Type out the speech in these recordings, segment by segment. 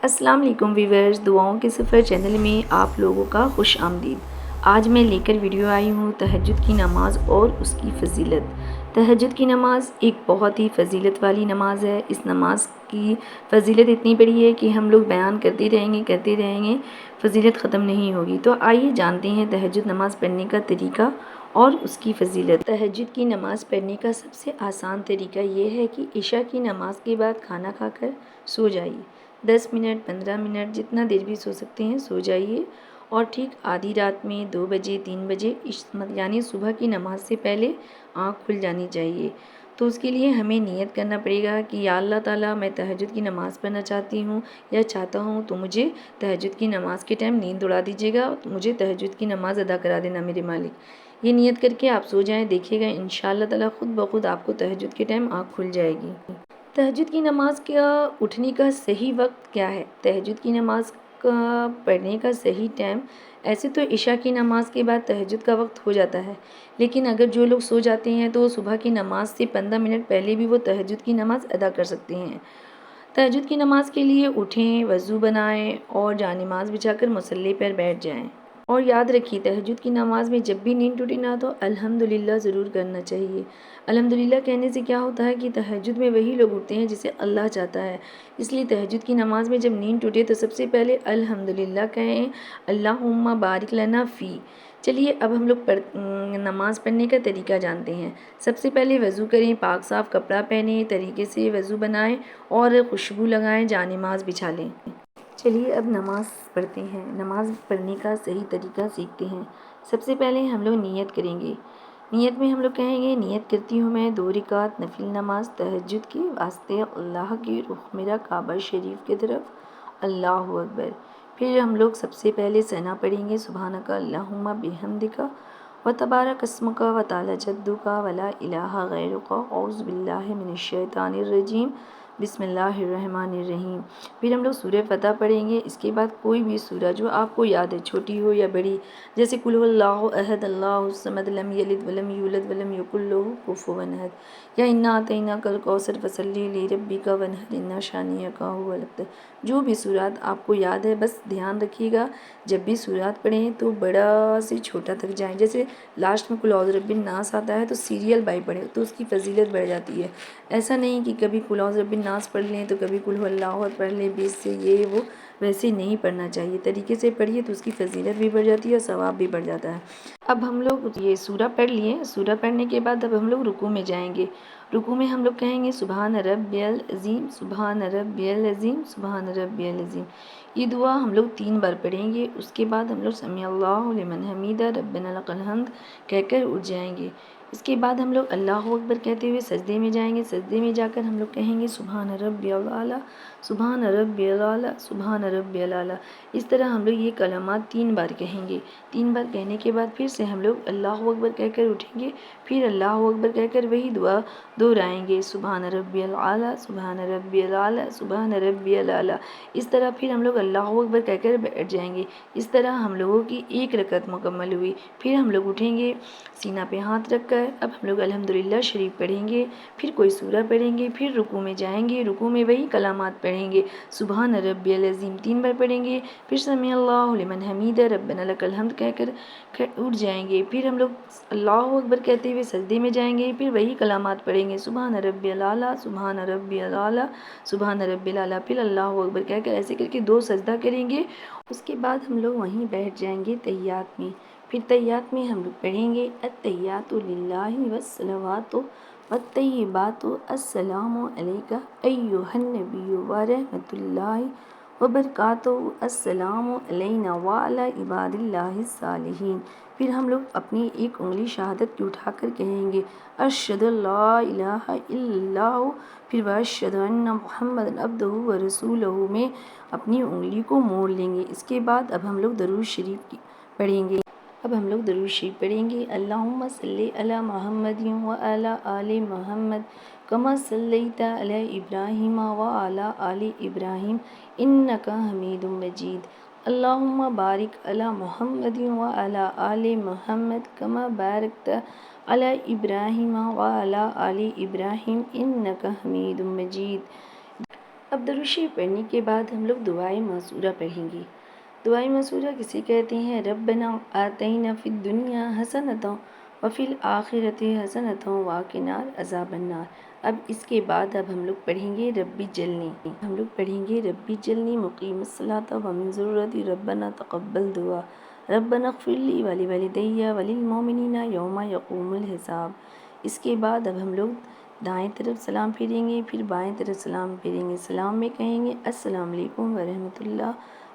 السلام علیکم ویورز، دعاؤں کے سفر چینل میں آپ لوگوں کا خوش آمدید۔ آج میں لے کر ویڈیو آئی ہوں تہجد کی نماز اور اس کی فضیلت۔ تہجد کی نماز ایک بہت ہی فضیلت والی نماز ہے۔ اس نماز کی فضیلت اتنی بڑی ہے کہ ہم لوگ بیان کرتے رہیں گے، فضیلت ختم نہیں ہوگی۔ تو آئیے جانتے ہیں تہجد نماز پڑھنے کا طریقہ اور اس کی فضیلت۔ تہجد کی نماز پڑھنے کا سب سے آسان طریقہ یہ ہے کہ عشاء کی نماز کے بعد کھانا کھا کر سو جائیے۔ 10 منٹ 15 منٹ جتنا دیر بھی سو سکتے ہیں سو جائیے، اور ٹھیک آدھی رات میں 2 بجے 3 بجے یعنی صبح کی نماز سے پہلے آنکھ کھل جانی چاہیے۔ تو اس کے لیے ہمیں نیت کرنا پڑے گا کہ یا اللہ تعالیٰ میں تہجد کی نماز پڑھنا چاہتی ہوں یا چاہتا ہوں، تو مجھے تہجد کی نماز کے ٹائم نیند اڑا دیجیے گا، تو مجھے تہجد کی نماز ادا کرا دینا میرے مالک۔ یہ نیت کر کے آپ سو جائیں، دیکھیے گا انشاءاللہ تعالیٰ خود بخود آپ کو تہجد کے ٹائم آنکھ کھل جائے گی۔ تہجد کی نماز کا اٹھنے کا صحیح وقت کیا ہے؟ تہجد کی نماز کا پڑھنے کا صحیح ٹائم، ایسے تو عشاء کی نماز کے بعد تہجد کا وقت ہو جاتا ہے، لیکن اگر جو لوگ سو جاتے ہیں تو صبح کی نماز سے 15 منٹ پہلے بھی وہ تہجد کی نماز ادا کر سکتے ہیں۔ تہجد کی نماز کے لیے اٹھیں، وضو بنائیں اور جانماز بچھا کر مصلی پر بیٹھ جائیں۔ اور یاد رکھیے تہجد کی نماز میں جب بھی نیند ٹوٹے نہ تو الحمدللہ ضرور کرنا چاہیے۔ الحمدللہ کہنے سے کیا ہوتا ہے کہ تہجد میں وہی لوگ اٹھتے ہیں جسے اللہ چاہتا ہے، اس لیے تہجد کی نماز میں جب نیند ٹوٹے تو سب سے پہلے الحمدللہ کہیں، اللہم بارک لنا فی۔ چلیے اب ہم لوگ نماز پڑھنے کا طریقہ جانتے ہیں۔ سب سے پہلے وضو کریں، پاک صاف کپڑا پہنیں، طریقے سے وضو بنائیں اور خوشبو لگائیں، جانماز بچھا لیں۔ چلیے اب نماز پڑھتے ہیں، نماز پڑھنے کا صحیح طریقہ سیکھتے ہیں۔ سب سے پہلے ہم لوگ نیت کریں گے۔ نیت میں ہم لوگ کہیں گے، نیت کرتی ہوں میں 2 رکعت نفل نماز تہجد کے واسطے، اللہ کی رخ میرا کعبہ شریف کی طرف، اللہ اکبر۔ پھر ہم لوگ سب سے پہلے ثنا پڑھیں گے، سبحانک اللہم بحمدک وتبارک اسمک وتعالی جدک ولا الہ غیرک، اعوذ باللہ من الشیطان الرجیم، بسم اللہ الرحمن الرحیم۔ پھر ہم لوگ سورہ فتح پڑھیں گے۔ اس کے بعد کوئی بھی سورہ جو آپ کو یاد ہے، چھوٹی ہو یا بڑی، جیسے قل هو اللہ احد اللہ الصمد لم یلد ولم یولد ولم یکن لہ کفوا احد، یا انا اعطیناک الکوثر فصلی لربک وانحر ان شانئک هو الابتر۔ جو بھی سورات آپ کو یاد ہے، بس دھیان رکھیے گا جب بھی سورات پڑھیں تو بڑا سے چھوٹا تک جائیں۔ جیسے لاسٹ میں قل اعوذ برب الناس آتا ہے تو سیریل بائی پڑھیں تو اس کی فضیلت بڑھ جاتی ہے۔ ایسا نہیں کہ کبھی قل اعوذ برب الناس پڑھ لیں تو کبھی قل هو اللہ احد پڑھ لیں 20 سے، یہ وہ ویسے نہیں پڑھنا چاہیے۔ طریقے سے پڑھیے تو اس کی فضیلت بھی بڑھ جاتی ہے اور ثواب بھی بڑھ جاتا ہے۔ اب ہم لوگ یہ سورہ پڑھ لیے، سورہ پڑھنے کے بعد اب ہم لوگ رکوع میں جائیں گے۔ رکوع میں ہم لوگ کہیں گے سبحان ربی العظیم، سبحان ربی العظیم، سبحان ربی العظیم۔ یہ دعا ہم لوگ 3 بار پڑھیں گے۔ اس کے بعد ہم لوگ سمیع اللہ لمن حمیدہ ربنا لک الحمد کہہ کر اٹھ جائیں گے۔ اس کے بعد ہم لوگ اللہ اکبر کہتے ہوئے سجدے میں جائیں گے۔ سجدے میں جا کر ہم لوگ کہیں گے سبحان ربی الاعلیٰ، سبحان ربی الاعلیٰ، سبحان ربی الاعلیٰ۔ اس طرح ہم لوگ یہ کلمات 3 بار کہیں گے۔ 3 بار کہنے کے بعد پھر سے ہم لوگ اللہ اکبر کہہ کر اٹھیں گے، پھر اللہ اکبر کہہ کر وہی دعا دہرائیں گے، سبحان ربی الاعلیٰ، سبحان ربی الاعلیٰ، سبحان ربی الاعلیٰ۔ اس طرح پھر ہم لوگ اللہ اکبر کہہ کر بیٹھ جائیں گے۔ اس طرح ہم لوگوں کی 1 رکعت مکمل ہوئی۔ پھر ہم لوگ اٹھیں گے سینہ پہ ہاتھ رکھ کر، اب ہم لوگ الحمدللہ شریف پڑھیں گے، پھر کوئی سورہ پڑھیں گے، پھر رکوع میں جائیں گے، رکوع میں وہی کلمات پڑھیں گے، سبحان ربی العظیم 3 بار پڑھیں گے، پھر سمیع اللہ لمن حمیدہ ربنا لک الحمد کہہ کر اٹھ جائیں گے۔ پھر ہم لوگ اللہ اکبر کہتے ہوئے سجدے میں جائیں گے، پھر وہی کلمات پڑھیں گے، سبحان ربی الاعلیٰ، سبحان ربی الاعلیٰ، سبحان ربی الاعلیٰ، پھر اللہ اکبر کہہ کر ایسے کر کے 2 سجدہ کریں گے۔ اس کے بعد ہم لوگ وہیں بیٹھ جائیں گے تحیات میں۔ پھر تحیات میں ہم لوگ پڑھیں گے التحیات للہ والصلوات والطیبات، السلام علیک ایھا النبی ورحمۃ اللہ وبرکاتہ، السلام علینا وعلی عباد اللہ الصالحین۔ پھر ہم لوگ اپنی ایک انگلی شہادت کی اٹھا کر کہیں گے اشہد ان لا الہ الا اللہ، پھر واشہد ان محمد عبدہ ورسولہ میں اپنی انگلی کو موڑ لیں گے۔ اس کے بعد اب ہم لوگ درود شریف پڑھیں گے۔ پڑھیں گے اللہم صلی علی محمد وعلی آل محمد کما صلیت علی ابراہیم وعلی آل ابراہیم انک حمید مجید، اللہم بارک علی محمد وعلی آل محمد کما بارکت علی ابراہیم وعلی آل ابراہیم انک حمید مجید۔ اب درود شریف پڑھنے کے بعد ہم لوگ دعائے معصورہ پڑھیں گے۔ دعائے معصورہ کسے کہتے ہیں؟ ربنا آتینا فی الدنیا حسنۃ وفی الآخرۃ حسنۃ وقنا عذاب النار۔ اب اس کے بعد ہم لوگ پڑھیں گے ربی جلنی مقیم الصلاۃ ومن ذریتی ربنا تقبل دعا ربنا اغفر لی ولوالدی وللمؤمنین یوم یقوم الحساب۔ اس کے بعد اب ہم لوگ دائیں طرف سلام پھیریں گے، پھر بائیں طرف سلام پھیریں گے۔ سلام میں کہیں گے السلام علیکم ورحمۃ اللہ،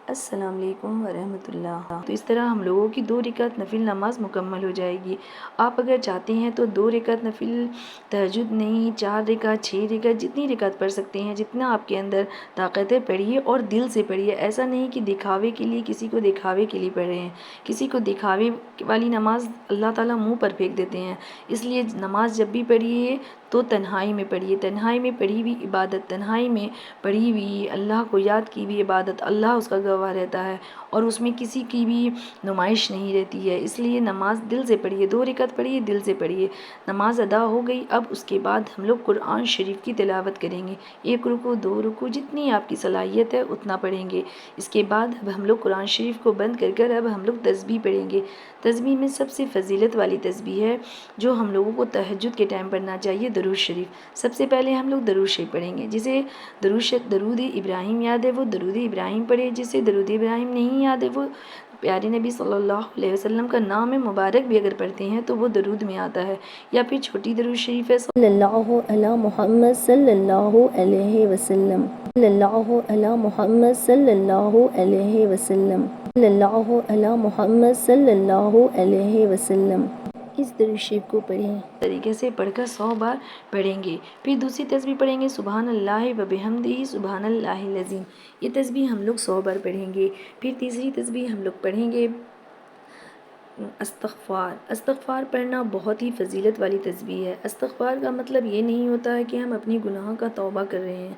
السلام علیکم ورحمۃ اللہ۔ تو اس طرح ہم لوگوں کی 2 رکعت نفل نماز مکمل ہو جائے گی۔ آپ اگر چاہتے ہیں تو 2 رکعت نفل تہجد نہیں، 4 رکعت، 6 رکعت، جتنی رکعت پڑھ سکتے ہیں، جتنا آپ کے اندر طاقت ہے پڑھیے اور دل سے پڑھیے۔ ایسا نہیں کہ دکھاوے کے لیے، کسی کو دکھاوے کے لیے پڑھ رہے ہیں۔ کسی کو دکھاوے والی نماز اللہ تعالیٰ منہ پر پھینک دیتے ہیں۔ اس لیے نماز جب بھی پڑھیے تو تنہائی میں پڑھیے، تنہائی میں پڑھی ہوئی عبادت، تنہائی میں پڑھی ہوئی اللہ کو یاد کی ہوئی عبادت، اللہ اس کا گواہ رہتا ہے اور اس میں کسی کی بھی نمائش نہیں رہتی ہے۔ اس لیے نماز دل سے پڑھیے، 2 رکعت پڑھیے، دل سے پڑھیے۔ نماز ادا ہو گئی، اب اس کے بعد ہم لوگ قرآن شریف کی تلاوت کریں گے۔ 1 رکوع، 2 رکوع، جتنی آپ کی صلاحیت ہے اتنا پڑھیں گے۔ اس کے بعد اب ہم لوگ قرآن شریف کو بند کر اب ہم لوگ تسبیح پڑھیں گے۔ تسبیح میں سب سے فضیلت والی تسبیح ہے جو ہم لوگوں کو تہجد کے ٹائم پڑھنا چاہیے، درود شریف۔ سب سے پہلے ہم لوگ درود شریف پڑھیں گے۔ جسے درود ابراہیم یاد ہے وہ درود ابراہیم پڑھے، جسے درود ابراہیم نہیں یاد ہے وہ پیارے نبی صلی اللہ علیہ وسلم کا نام مبارک بھی اگر پڑھتے ہیں تو وہ درود میں آتا ہے، یا پھر چھوٹی درود شریف ہے صلی اللہ علی محمد صلی اللہ علیہ وسلم، صلی اللہ علی محمد صلی اللہ علیہ وسلم، صلی اللہ علی محمد صلی اللہ علیہ وسلم۔ اس درود شریف کو پڑھیں، طریقے سے پڑھ کر 100 بار پڑھیں گے۔ پھر دوسری تسبیح پڑھیں گے سبحان اللہ وبحمدہ سبحان اللہ العظیم۔ یہ تسبیح ہم لوگ 100 بار پڑھیں گے۔ پھر تیسری تسبیح ہم لوگ پڑھیں گے استغفار۔ استغفار پڑھنا بہت ہی فضیلت والی تسبیح ہے۔ استغفار کا مطلب یہ نہیں ہوتا ہے کہ ہم اپنی گناہوں کا توبہ کر رہے ہیں۔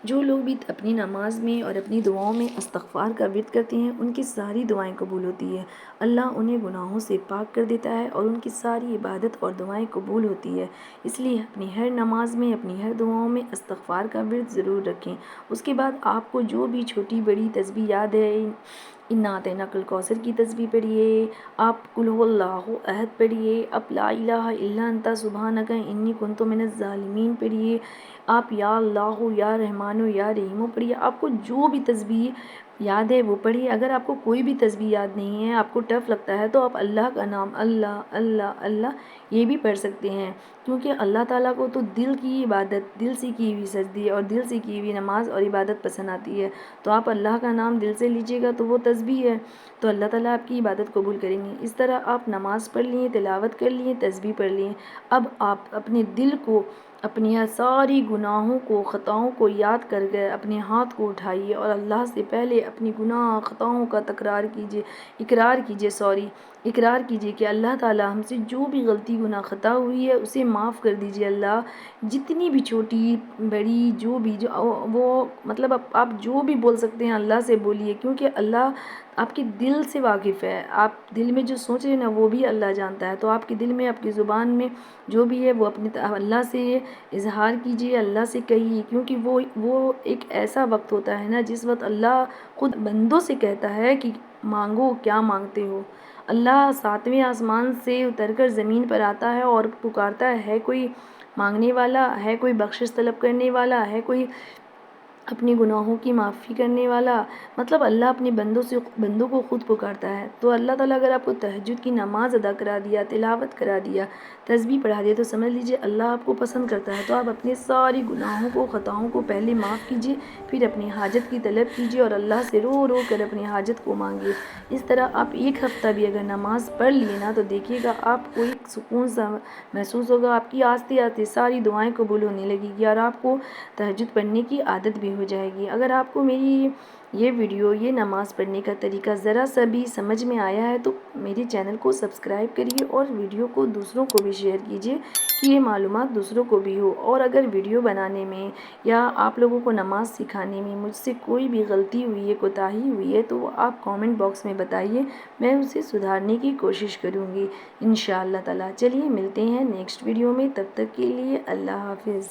جو لوگ بھی اپنی نماز میں اور اپنی دعاؤں میں استغفار کا ورد کرتے ہیں ان کی ساری دعائیں قبول ہوتی ہے۔ اللہ انہیں گناہوں سے پاک کر دیتا ہے اور ان کی ساری عبادت اور دعائیں قبول ہوتی ہے۔ اس لیے اپنی ہر نماز میں، اپنی ہر دعاؤں میں استغفار کا ورد ضرور رکھیں۔ اس کے بعد آپ کو جو بھی چھوٹی بڑی تسبیح یاد ہے، انا اعطیناک الکوثر کی تسبیح پڑھیے، آپ قل هو اللہ احد پڑھیے، آپ لا الہ الا انت سبحانک انی کنت من الظالمین پڑھیے، آپ یا اللہ یا رحمانو یا رحیمو پڑھیے۔ آپ کو جو بھی تسبیح یاد ہے وہ پڑھیے۔ اگر آپ کو کوئی بھی تسبیح یاد نہیں ہے، آپ کو ٹف لگتا ہے تو آپ اللہ کا نام اللہ اللہ اللہ یہ بھی پڑھ سکتے ہیں، کیونکہ اللہ تعالیٰ کو تو دل کی عبادت، دل سے کی ہوئی سجدی اور دل سے کی ہوئی نماز اور عبادت پسند آتی ہے۔ تو آپ اللہ کا نام دل سے لیجیے گا تو وہ تسبیح ہے، تو اللہ تعالیٰ آپ کی عبادت قبول کریں گے۔ اس طرح آپ نماز پڑھ لیے، تلاوت کر لیے، تسبیح پڑھ لیے۔ اب آپ اپنے دل کو، اپنی ساری گناہوں کو، خطاؤں کو یاد کر کے اپنے ہاتھ کو اٹھائیے اور اللہ سے پہلے اپنی گناہ خطاؤں کا اقرار کیجیے کہ اللہ تعالیٰ ہم سے جو بھی غلطی گناہ خطا ہوئی ہے اسے معاف کر دیجیے۔ اللہ جتنی بھی چھوٹی بڑی جو بھی وہ مطلب آپ جو بھی بول سکتے ہیں اللہ سے بولیے، کیونکہ اللہ آپ کے دل سے واقف ہے۔ آپ دل میں جو سوچ رہے ہیں نا وہ بھی اللہ جانتا ہے۔ تو آپ کے دل میں، آپ کی زبان میں جو بھی ہے وہ اپنے اللہ سے اظہار کیجیے، اللہ سے کہیے، کیونکہ وہ ایک ایسا وقت ہوتا ہے نا جس وقت اللہ خود بندوں سے کہتا ہے کہ مانگو کیا مانگتے ہو۔ اللہ 7ویں آسمان سے اتر کر زمین پر آتا ہے اور پکارتا ہے کوئی مانگنے والا ہے، کوئی بخشش طلب کرنے والا ہے، کوئی اپنی گناہوں کی معافی کرنے والا، مطلب اللہ اپنے بندوں کو خود پکارتا ہے۔ تو اللہ تعالیٰ اگر آپ کو تہجد کی نماز ادا کرا دیا، تلاوت کرا دیا، تسبیح پڑھا دیا تو سمجھ لیجئے اللہ آپ کو پسند کرتا ہے۔ تو آپ اپنے ساری گناہوں کو، خطاؤں کو پہلے معاف کیجئے، پھر اپنی حاجت کی طلب کیجئے اور اللہ سے رو رو کر اپنی حاجت کو مانگیے۔ اس طرح آپ 1 ہفتہ بھی اگر نماز پڑھ لیے نا تو دیکھیے گا آپ کو ایک سکون سا محسوس ہوگا، آپ کی آہستہ آہستہ ساری دعائیں قبول ہونے لگے گی اور آپ کو تہجد پڑھنے کی عادت بھی ہو جائے گی۔ اگر آپ کو میری یہ ویڈیو، یہ نماز پڑھنے کا طریقہ ذرا سا بھی سمجھ میں آیا ہے تو میرے چینل کو سبسکرائب کریے اور ویڈیو کو دوسروں کو بھی شیئر کیجیے کہ یہ معلومات دوسروں کو بھی ہو۔ اور اگر ویڈیو بنانے میں یا آپ لوگوں کو نماز سکھانے میں مجھ سے کوئی بھی غلطی ہوئی ہے، کوتاہی ہوئی ہے تو آپ کامنٹ باکس میں بتائیے، میں اسے سدھارنے کی کوشش کروں گی انشاءاللہ تعالیٰ۔ چلیے ملتے ہیں نیکسٹ ویڈیو میں، تب تک کے لیے اللہ حافظ۔